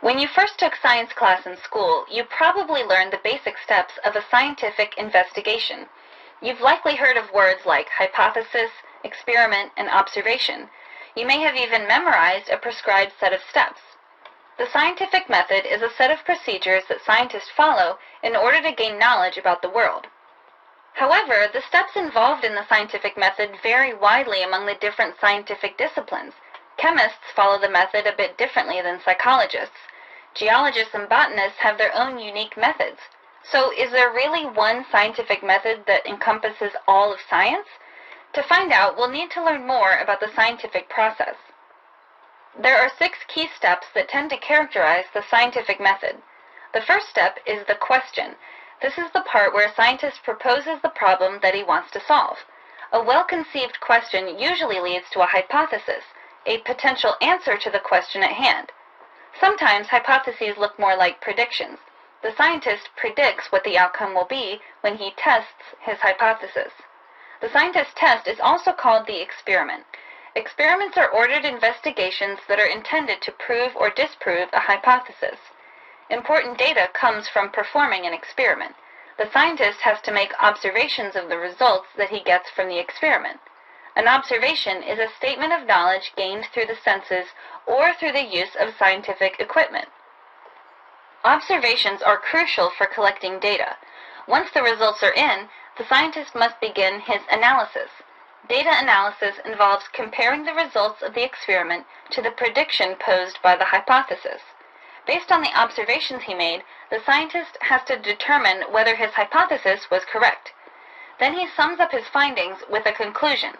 When you first took science class in school, you probably learned the basic steps of a scientific investigation. You've likely heard of words like hypothesis, experiment, and observation. You may have even memorized a prescribed set of steps. The scientific method is a set of procedures that scientists follow in order to gain knowledge about the world. However, the steps involved in the scientific method vary widely among the different scientific disciplines. Chemists follow the method a bit differently than psychologists. Geologists and botanists have their own unique methods. So is there really one scientific method that encompasses all of science? To find out, we'll need to learn more about the scientific process. There are 6 key steps that tend to characterize the scientific method. The first step is the question. This is the part where a scientist proposes the problem that he wants to solve. A well-conceived question usually leads to a hypothesis, a potential answer to the question at hand. Sometimes hypotheses look more like predictions. The scientist predicts what the outcome will be when he tests his hypothesis. The scientist's test is also called the experiment. Experiments are ordered investigations that are intended to prove or disprove a hypothesis. Important data comes from performing an experiment. The scientist has to make observations of the results that he gets from the experiment. An observation is a statement of knowledge gained through the senses or through the use of scientific equipment. Observations are crucial for collecting data. Once the results are in, the scientist must begin his analysis. Data analysis involves comparing the results of the experiment to the prediction posed by the hypothesis. Based on the observations he made, the scientist has to determine whether his hypothesis was correct. Then he sums up his findings with a conclusion.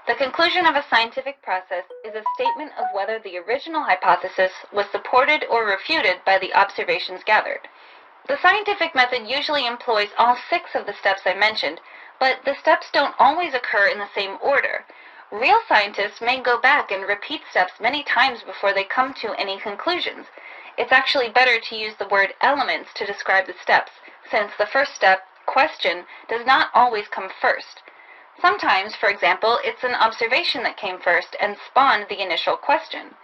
The conclusion of a scientific process is a statement of whether the original hypothesis was supported or refuted by the observations gathered. The scientific method usually employs all 6 of the steps I mentioned, but the steps don't always occur in the same order. Real scientists may go back and repeat steps many times before they come to any conclusions. It's actually better to use the word elements to describe the steps, since the first step, question, does not always come first. Sometimes, for example, it's an observation that came first and spawned the initial question.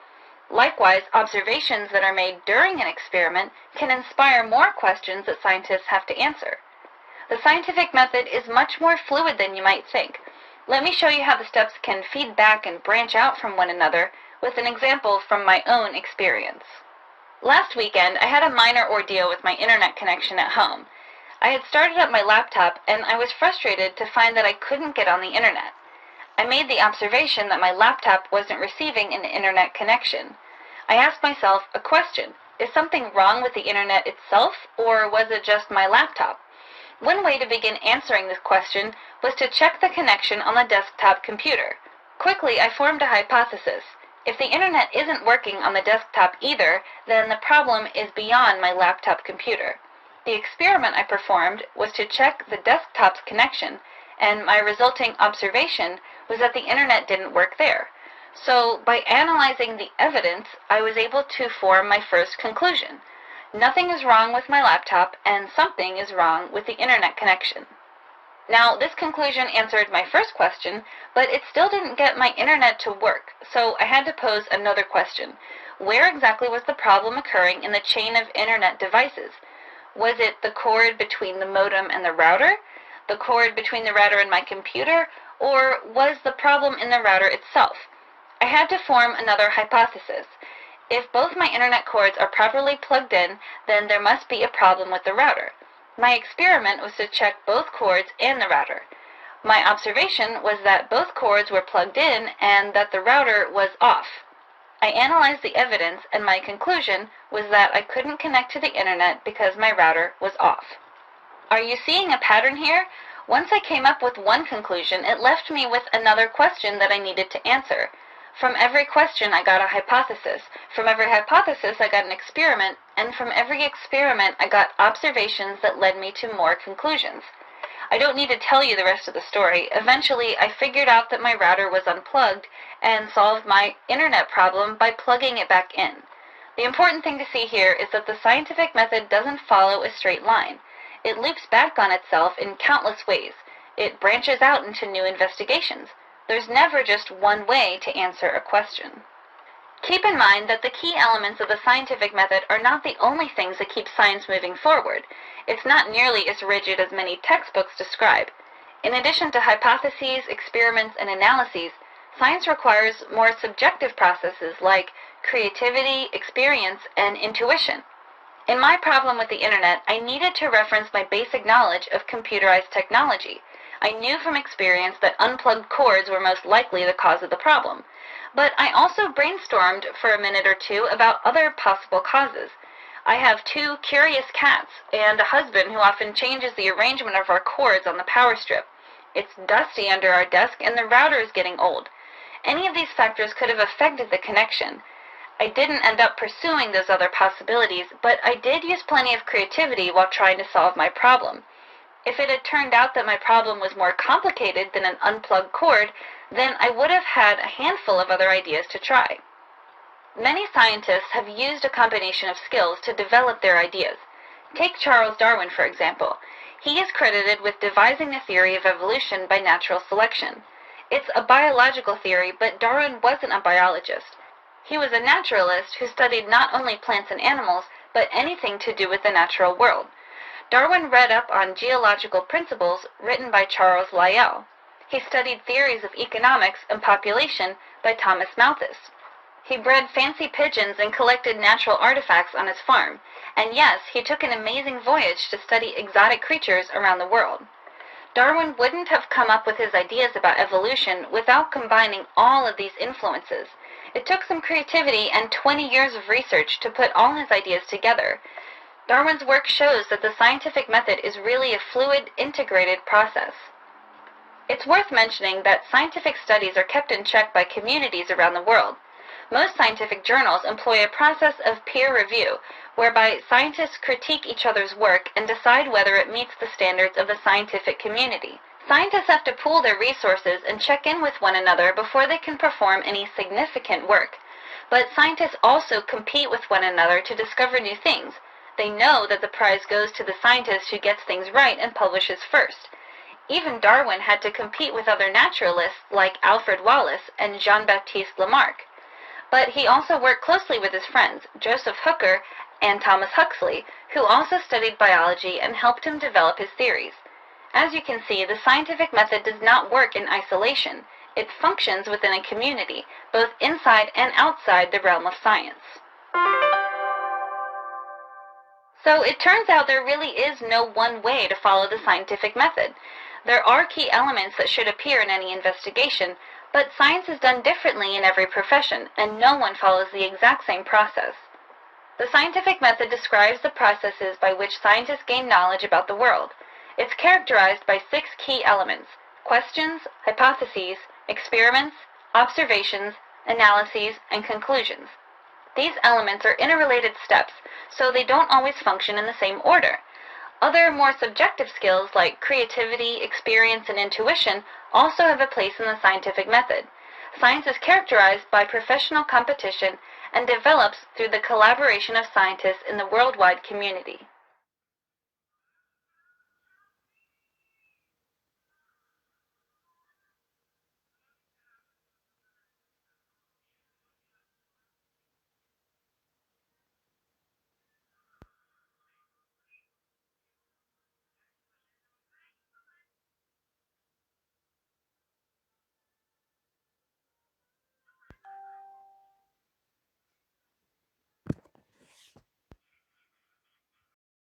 Likewise, observations that are made during an experiment can inspire more questions that scientists have to answer. The scientific method is much more fluid than you might think. Let me show you how the steps can feed back and branch out from one another with an example from my own experience. Last weekend, I had a minor ordeal with my internet connection at home. I had started up my laptop, and I was frustrated to find that I couldn't get on the internet. I made the observation that my laptop wasn't receiving an internet connection. I asked myself a question. Is something wrong with the internet itself, or was it just my laptop? One way to begin answering this question was to check the connection on the desktop computer. Quickly, I formed a hypothesis. If the internet isn't working on the desktop either, then the problem is beyond my laptop computer. The experiment I performed was to check the desktop's connection, and my resulting observation was that the internet didn't work there. So, by analyzing the evidence, I was able to form my first conclusion. Nothing is wrong with my laptop, and something is wrong with the internet connection. Now, this conclusion answered my first question, but it still didn't get my internet to work, so I had to pose another question. Where exactly was the problem occurring in the chain of internet devices? Was it the cord between the modem and the router, the cord between the router and my computer, or was the problem in the router itself? I had to form another hypothesis. If both my internet cords are properly plugged in, then there must be a problem with the router. My experiment was to check both cords and the router. My observation was that both cords were plugged in and that the router was off. I analyzed the evidence, and my conclusion was that I couldn't connect to the internet because my router was off. Are you seeing a pattern here? Once I came up with one conclusion, it left me with another question that I needed to answer. From every question, I got a hypothesis. From every hypothesis, I got an experiment, and from every experiment, I got observations that led me to more conclusions. I don't need to tell you the rest of the story. Eventually, I figured out that my router was unplugged and solved my internet problem by plugging it back in. The important thing to see here is that the scientific method doesn't follow a straight line. It loops back on itself in countless ways. It branches out into new investigations. There's never just one way to answer a question. Keep in mind that the key elements of the scientific method are not the only things that keep science moving forward. It's not nearly as rigid as many textbooks describe. In addition to hypotheses, experiments, and analyses, science requires more subjective processes like creativity, experience, and intuition. In my problem with the internet, I needed to reference my basic knowledge of computerized technology. I knew from experience that unplugged cords were most likely the cause of the problem. But I also brainstormed for a minute or two about other possible causes. I have 2 curious cats and a husband who often changes the arrangement of our cords on the power strip. It's dusty under our desk and the router is getting old. Any of these factors could have affected the connection. I didn't end up pursuing those other possibilities, but I did use plenty of creativity while trying to solve my problem. If it had turned out that my problem was more complicated than an unplugged cord, then I would have had a handful of other ideas to try. Many scientists have used a combination of skills to develop their ideas. Take Charles Darwin, for example. He is credited with devising the theory of evolution by natural selection. It's a biological theory, but Darwin wasn't a biologist. He was a naturalist who studied not only plants and animals, but anything to do with the natural world. Darwin read up on Geological Principles written by Charles Lyell. He studied theories of economics and population by Thomas Malthus. He bred fancy pigeons and collected natural artifacts on his farm. And yes, he took an amazing voyage to study exotic creatures around the world. Darwin wouldn't have come up with his ideas about evolution without combining all of these influences. It took some creativity and 20 years of research to put all his ideas together. Darwin's work shows that the scientific method is really a fluid, integrated process. It's worth mentioning that scientific studies are kept in check by communities around the world. Most scientific journals employ a process of peer review, whereby scientists critique each other's work and decide whether it meets the standards of the scientific community. Scientists have to pool their resources and check in with one another before they can perform any significant work. But scientists also compete with one another to discover new things. They know that the prize goes to the scientist who gets things right and publishes first. Even Darwin had to compete with other naturalists like Alfred Wallace and Jean-Baptiste Lamarck. But he also worked closely with his friends, Joseph Hooker and Thomas Huxley, who also studied biology and helped him develop his theories. As you can see, the scientific method does not work in isolation. It functions within a community, both inside and outside the realm of science. So it turns out there really is no one way to follow the scientific method. There are key elements that should appear in any investigation, but science is done differently in every profession, and no one follows the exact same process. The scientific method describes the processes by which scientists gain knowledge about the world. It's characterized by 6 key elements: questions, hypotheses, experiments, observations, analyses, and conclusions. These elements are interrelated steps, so they don't always function in the same order. Other, more subjective skills like creativity, experience, and intuition also have a place in the scientific method. Science is characterized by professional competition and develops through the collaboration of scientists in the worldwide community.